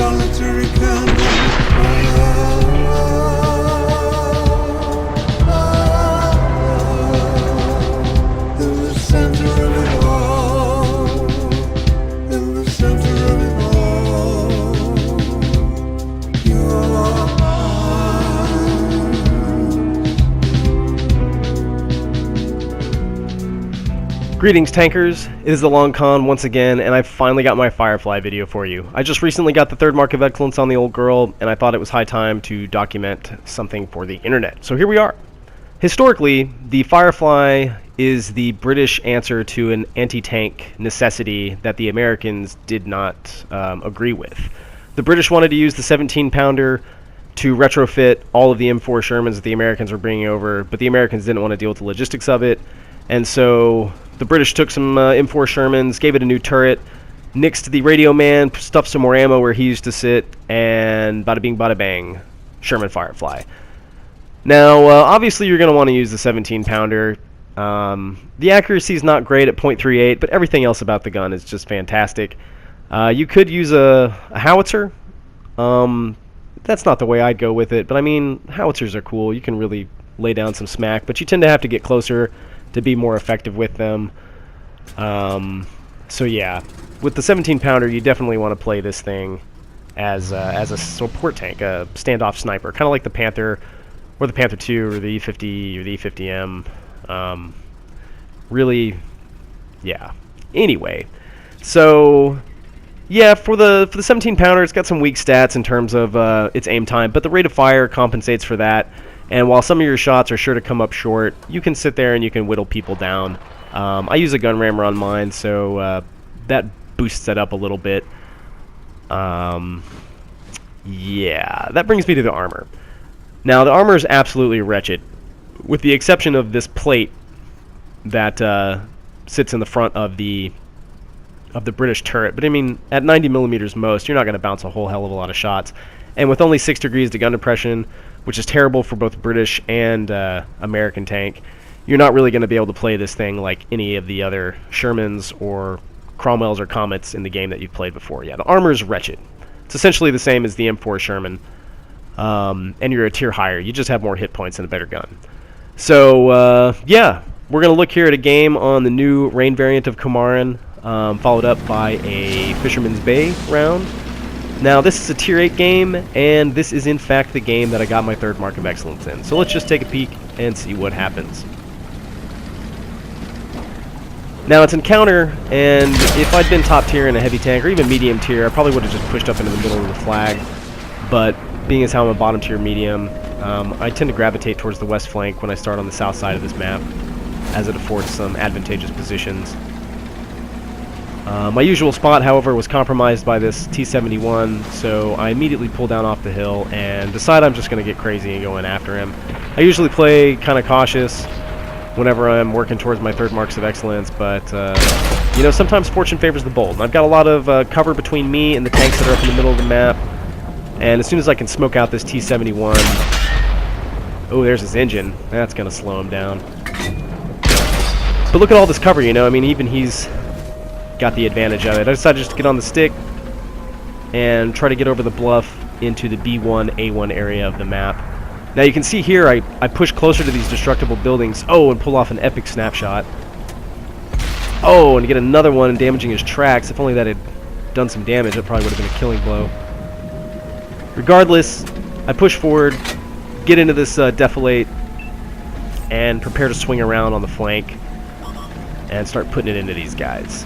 solitary candle. In the center of it all, in the center of it all, you are mine. Greetings, tankers. It is the Long Con once again, and I finally got my Firefly video for you. I just recently got the 3rd Mark of Excellence on the old girl, and I thought it was high time to document something for the internet. So here we are. Historically, the Firefly is the British answer to an anti-tank necessity that the Americans did not agree with. The British wanted to use the 17-pounder to retrofit all of the M4 Shermans that the Americans were bringing over, but the Americans didn't want to deal with the logistics of it, and so the British took some M4 Shermans, gave it a new turret, nixed the radio man, stuffed some more ammo where he used to sit, and bada bing bada bang, Sherman Firefly. Now, obviously you're going to want to use the 17-pounder. The accuracy is not great at .38, but everything else about the gun is just fantastic. You could use a howitzer. That's not the way I'd go with it, but I mean, howitzers are cool. You can really lay down some smack, but you tend to have to get closer to be more effective with them. So yeah, with the 17-pounder, you definitely want to play this thing as a support tank, a standoff sniper, kind of like the Panther, or the Panther 2, or the E50, or the E50M. Really, yeah. Anyway, so yeah, for the 17-pounder, it's got some weak stats in terms of its aim time, but the rate of fire compensates for that. And while some of your shots are sure to come up short, you can sit there and you can whittle people down. I use a gun rammer on mine, so that boosts it up a little bit. Yeah, that brings me to the armor. Now, the armor is absolutely wretched, with the exception of this plate that sits in the front of the British turret. But I mean, at 90 millimeters most, you're not going to bounce a whole hell of a lot of shots. And with only 6 degrees to gun depression, which is terrible for both British and American tank, you're not really going to be able to play this thing like any of the other Shermans or Cromwells or Comets in the game that you've played before. Yeah, the armor is wretched. It's essentially the same as the M4 Sherman, and you're a tier higher. You just have more hit points and a better gun. So, yeah, we're going to look here at a game on the new rain variant of Kumaran, followed up by a Fisherman's Bay round. Now, this is a Tier 8 game, and this is in fact the game that I got my 3rd Mark of Excellence in. So let's just take a peek and see what happens. Now, it's Encounter, and if I'd been top tier in a heavy tank, or even medium tier, I probably would have just pushed up into the middle of the flag. But being as how I'm a bottom tier medium, I tend to gravitate towards the west flank when I start on the south side of this map, as it affords some advantageous positions. My usual spot, however, was compromised by this T-71, so I immediately pull down off the hill and decide I'm just going to get crazy and go in after him. I usually play kind of cautious whenever I'm working towards my 3rd Marks of Excellence, but, you know, sometimes fortune favors the bold. And I've got a lot of cover between me and the tanks that are up in the middle of the map, and as soon as I can smoke out this T-71... Oh, there's his engine. That's going to slow him down. But look at all this cover, you know, I mean, even he's got the advantage of it. I decided just to get on the stick and try to get over the bluff into the B1, A1 area of the map. Now you can see here I push closer to these destructible buildings. Oh, and pull off an epic snapshot. Oh, and get another one damaging his tracks. If only that had done some damage, that probably would have been a killing blow. Regardless, I push forward, get into this defilate, and prepare to swing around on the flank and start putting it into these guys.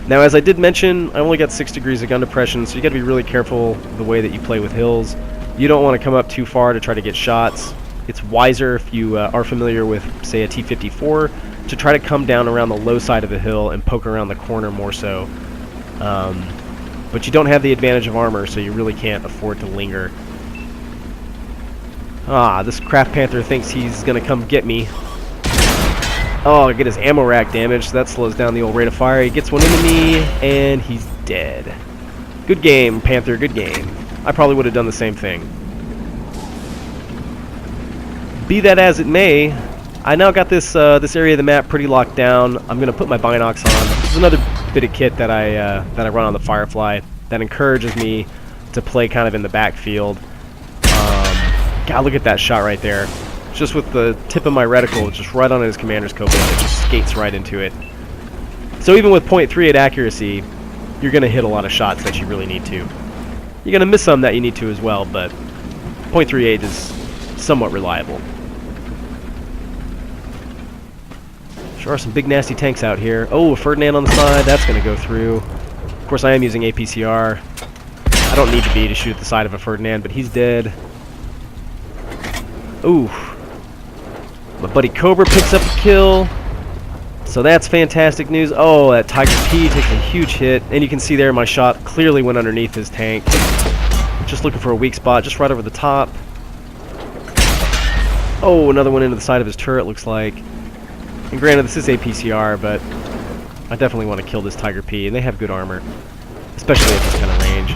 Now, as I did mention, I only got 6 degrees of gun depression, so you got to be really careful the way that you play with hills. You don't want to come up too far to try to get shots. It's wiser if you are familiar with, say, a T-54, to try to come down around the low side of the hill and poke around the corner more so. But you don't have the advantage of armor, so you really can't afford to linger. Ah, this Craft Panther thinks he's going to come get me. Oh, I get his ammo rack damage, so that slows down the old rate of fire. He gets one into me, and he's dead. Good game, Panther, good game. I probably would have done the same thing. Be that as it may, I now got this area of the map pretty locked down. I'm going to put my binocs on. This is another bit of kit that I run on the Firefly that encourages me to play kind of in the backfield. God, look at that shot right there. Just with the tip of my reticle, just right on his commander's copilot, it just skates right into it. So even with .38 accuracy, you're going to hit a lot of shots that you really need to. You're going to miss some that you need to as well, but .38 is somewhat reliable. Sure are some big nasty tanks out here. Oh, a Ferdinand on the side, that's going to go through. Of course, I am using APCR. I don't need to be to shoot at the side of a Ferdinand, but he's dead. Ooh. My buddy Cobra picks up a kill. So that's fantastic news. Oh, that Tiger P takes a huge hit. And you can see there my shot clearly went underneath his tank. Just looking for a weak spot, just right over the top. Oh, another one into the side of his turret, looks like. And granted, this is APCR, but I definitely want to kill this Tiger P. And they have good armor, especially at this kind of range.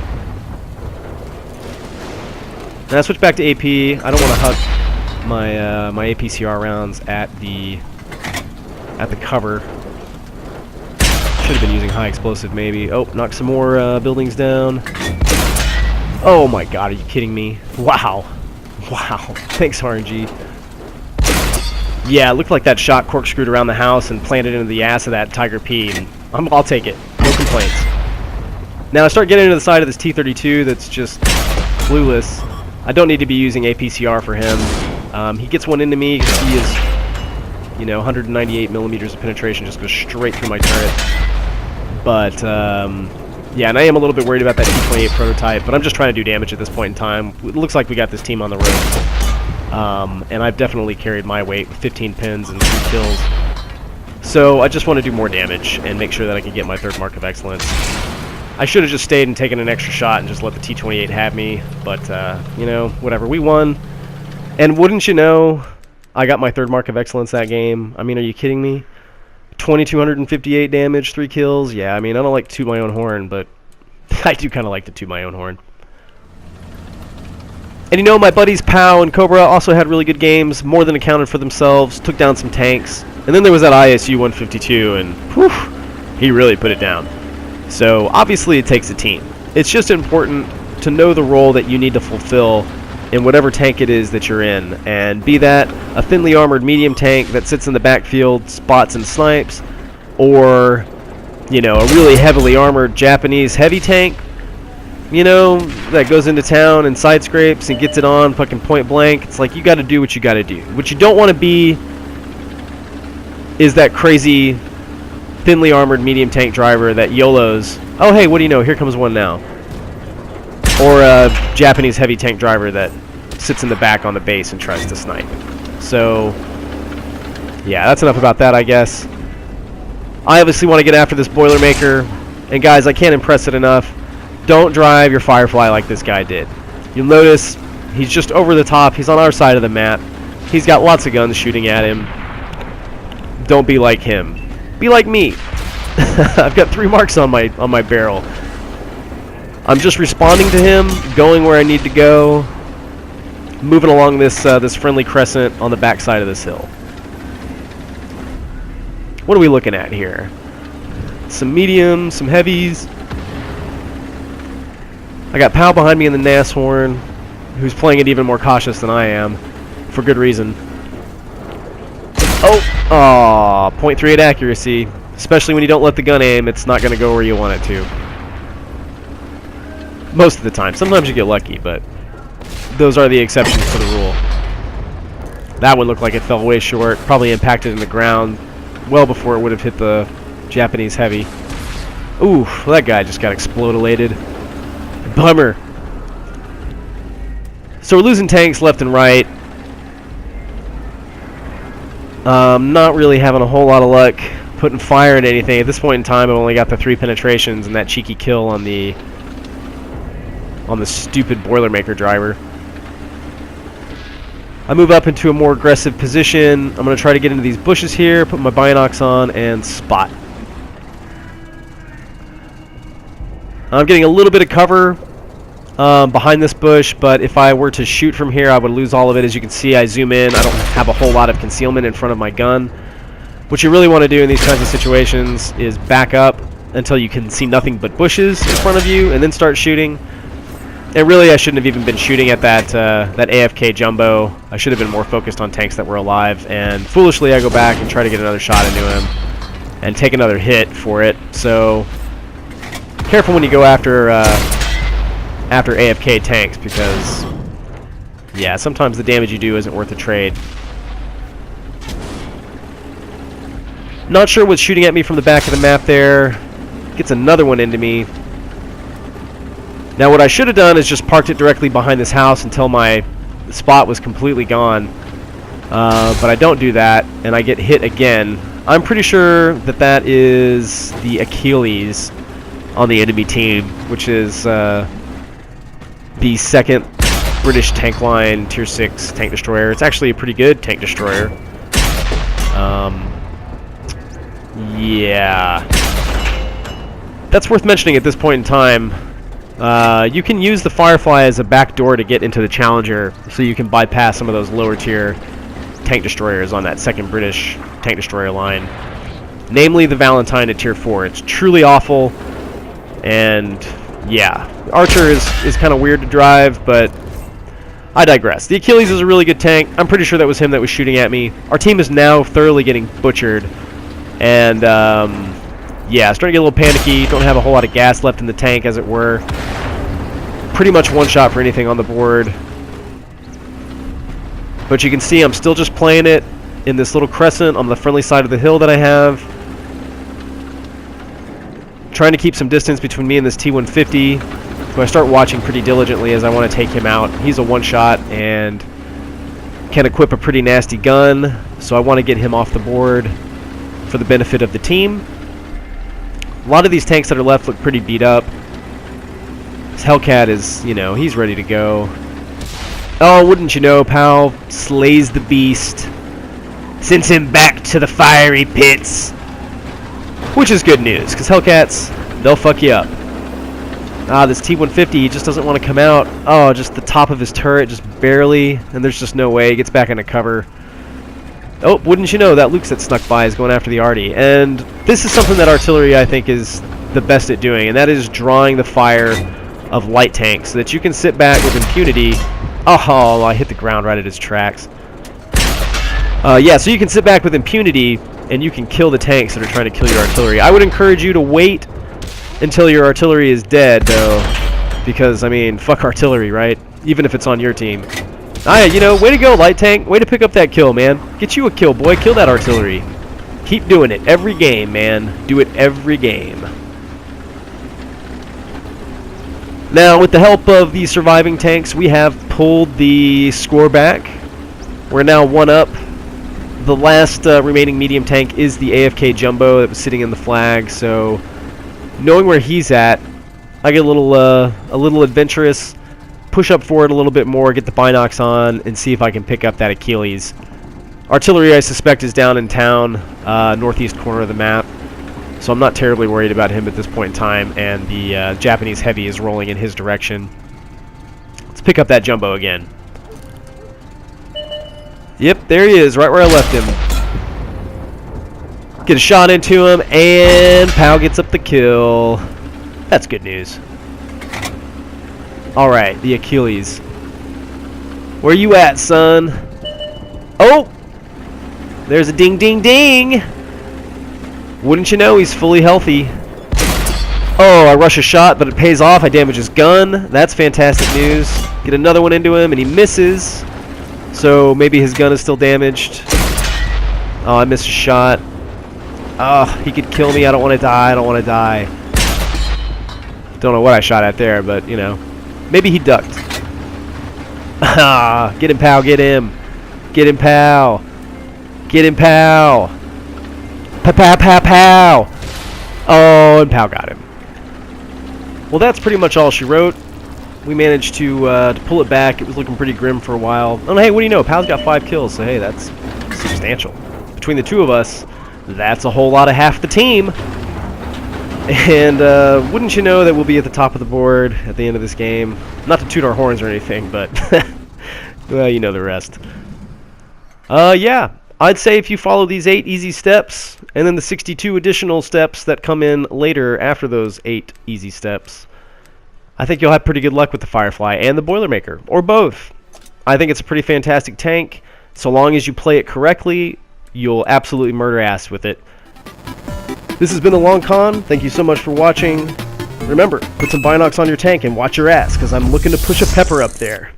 Now I switch back to AP. I don't want to hug my APCR rounds at the cover. Should have been using high explosive maybe. Oh, knock some more buildings down. Oh my god, are you kidding me? Wow. Wow. Thanks, RNG. Yeah, it looked like that shot corkscrewed around the house and planted into the ass of that Tiger P. And I'll take it. No complaints. Now I start getting into the side of this T-32 that's just clueless. I don't need to be using APCR for him. He gets one into me because he is, 198 millimeters of penetration, just goes straight through my turret. But, yeah, and I am a little bit worried about that T-28 prototype, but I'm just trying to do damage at this point in time. It looks like we got this team on the road. And I've definitely carried my weight with 15 pins and 3 kills. So I just want to do more damage and make sure that I can get my third mark of excellence. I should have just stayed and taken an extra shot and just let the T-28 have me, but, whatever. We won. And wouldn't you know, I got my third mark of excellence that game. I mean, are you kidding me? 2,258 damage, 3 kills. Yeah, I mean, I don't like to toot my own horn, but I do kind of like to toot my own horn. And my buddies Pow and Cobra also had really good games, more than accounted for themselves, took down some tanks. And then there was that ISU 152, and whew, he really put it down. So, obviously it takes a team. It's just important to know the role that you need to fulfill in whatever tank it is that you're in, and be that a thinly armored medium tank that sits in the backfield, spots and snipes, or, a really heavily armored Japanese heavy tank, that goes into town and side scrapes and gets it on fucking point blank. It's like, you gotta do what you gotta do. What you don't want to be is that crazy thinly armored medium tank driver that YOLOs, oh hey, what do you know, here comes one now. Or a Japanese heavy tank driver that sits in the back on the base and tries to snipe. So, yeah, that's enough about that, I guess. I obviously want to get after this Boilermaker. And guys, I can't impress it enough. Don't drive your Firefly like this guy did. You'll notice he's just over the top. He's on our side of the map. He's got lots of guns shooting at him. Don't be like him. Be like me. I've got 3 marks on my barrel. I'm just responding to him, going where I need to go, moving along this friendly crescent on the backside of this hill. What are we looking at here? Some mediums, some heavies. I got Pow behind me in the Nashorn, who's playing it even more cautious than I am, for good reason. Oh, .38 accuracy. Especially when you don't let the gun aim, it's not going to go where you want it to. Most of the time. Sometimes you get lucky, but those are the exceptions to the rule. That one looked like it fell way short. Probably impacted in the ground well before it would have hit the Japanese heavy. Ooh, that guy just got exploded. Bummer. So we're losing tanks left and right. Not really having a whole lot of luck putting fire into anything. At this point in time, I've only got the 3 penetrations and that cheeky kill on the stupid Boilermaker driver. I move up into a more aggressive position. I'm going to try to get into these bushes here, put my binocs on, and spot. I'm getting a little bit of cover behind this bush, but if I were to shoot from here, I would lose all of it. As you can see, I zoom in. I don't have a whole lot of concealment in front of my gun. What you really want to do in these kinds of situations is back up until you can see nothing but bushes in front of you, and then start shooting. And really, I shouldn't have even been shooting at that AFK jumbo. I should have been more focused on tanks that were alive. And foolishly, I go back and try to get another shot into him and take another hit for it. So careful when you go after AFK tanks, because yeah, sometimes the damage you do isn't worth the trade. Not sure what's shooting at me from the back of the map there. Gets another one into me. Now what I should have done is just parked it directly behind this house until my spot was completely gone. But I don't do that, and I get hit again. I'm pretty sure that that is the Achilles on the enemy team, which is the 2nd British tank line Tier 6 tank destroyer. It's actually a pretty good tank destroyer. Yeah. That's worth mentioning at this point in time. You can use the Firefly as a backdoor to get into the Challenger, so you can bypass some of those lower tier tank destroyers on that 2nd British tank destroyer line. Namely the Valentine at Tier 4. It's truly awful, and yeah. Archer is kind of weird to drive, but I digress. The Achilles is a really good tank. I'm pretty sure that was him that was shooting at me. Our team is now thoroughly getting butchered, and yeah, starting to get a little panicky. Don't have a whole lot of gas left in the tank, as it were. Pretty much one shot for anything on the board. But you can see I'm still just playing it in this little crescent on the friendly side of the hill that I have. Trying to keep some distance between me and this T-150, who I start watching pretty diligently as I want to take him out. He's a one-shot and can equip a pretty nasty gun, so I want to get him off the board for the benefit of the team. A lot of these tanks that are left look pretty beat up. This Hellcat is, you know, he's ready to go. Oh, wouldn't you know, pal, slays the beast. Sends him back to the fiery pits. Which is good news, because Hellcats, they'll fuck you up. Ah, this T-150, he just doesn't want to come out. Oh, just the top of his turret, just barely, and there's just no way. He gets back into cover. Oh, wouldn't you know, that Luke's that snuck by is going after the Arty. And this is something that artillery, I think, is the best at doing, and that is drawing the fire of light tanks, so that you can sit back with impunity. Oh, I hit the ground right at his tracks. Yeah, so you can sit back with impunity, and you can kill the tanks that are trying to kill your artillery. I would encourage you to wait until your artillery is dead, though, because, I mean, fuck artillery, right? Even if it's on your team. You know, way to go, light tank. Way to pick up that kill, man. Get you a kill, boy. Kill that artillery. Keep doing it every game, man. Do it every game. Now, with the help of the surviving tanks, we have pulled the score back. We're now 1-up. The last remaining medium tank is the AFK Jumbo that was sitting in the flag, so knowing where he's at, I get a little adventurous, push up forward a little bit more, get the binocs on, and see if I can pick up that Achilles. Artillery, I suspect, is down in town, northeast corner of the map, so I'm not terribly worried about him at this point in time, and the Japanese heavy is rolling in his direction. Let's pick up that Jumbo again. Yep, there he is, right where I left him. Get a shot into him, and Pow gets up the kill. That's good news. Alright, the Achilles. Where you at, son? Oh! There's a ding, ding, ding! Wouldn't you know, he's fully healthy. Oh, I rush a shot, but it pays off. I damage his gun. That's fantastic news. Get another one into him, and he misses. So maybe his gun is still damaged. Oh, I missed a shot. Oh, he could kill me. I don't want to die. I don't want to die. Don't know what I shot at there, but, you know. Maybe he ducked. Ah, get him, pal. Get him. Get him, pal. Get him, pal. Pow, pow, pow. Oh, and Pow got him. Well, that's pretty much all she wrote. We managed to pull it back. It was looking pretty grim for a while. Oh, hey, what do you know? Pal's got 5 kills, so hey, that's substantial. Between the two of us, that's a whole lot of half the team. And wouldn't you know that we'll be at the top of the board at the end of this game. Not to toot our horns or anything, but well, you know the rest. Yeah, I'd say if you follow these 8 easy steps, and then the 62 additional steps that come in later after those 8 easy steps, I think you'll have pretty good luck with the Firefly and the BoilerMaker, or both. I think it's a pretty fantastic tank. So long as you play it correctly, you'll absolutely murder ass with it. This has been The Long Con. Thank you so much for watching. Remember, put some binocs on your tank and watch your ass, because I'm looking to push a pepper up there.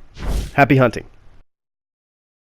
Happy hunting.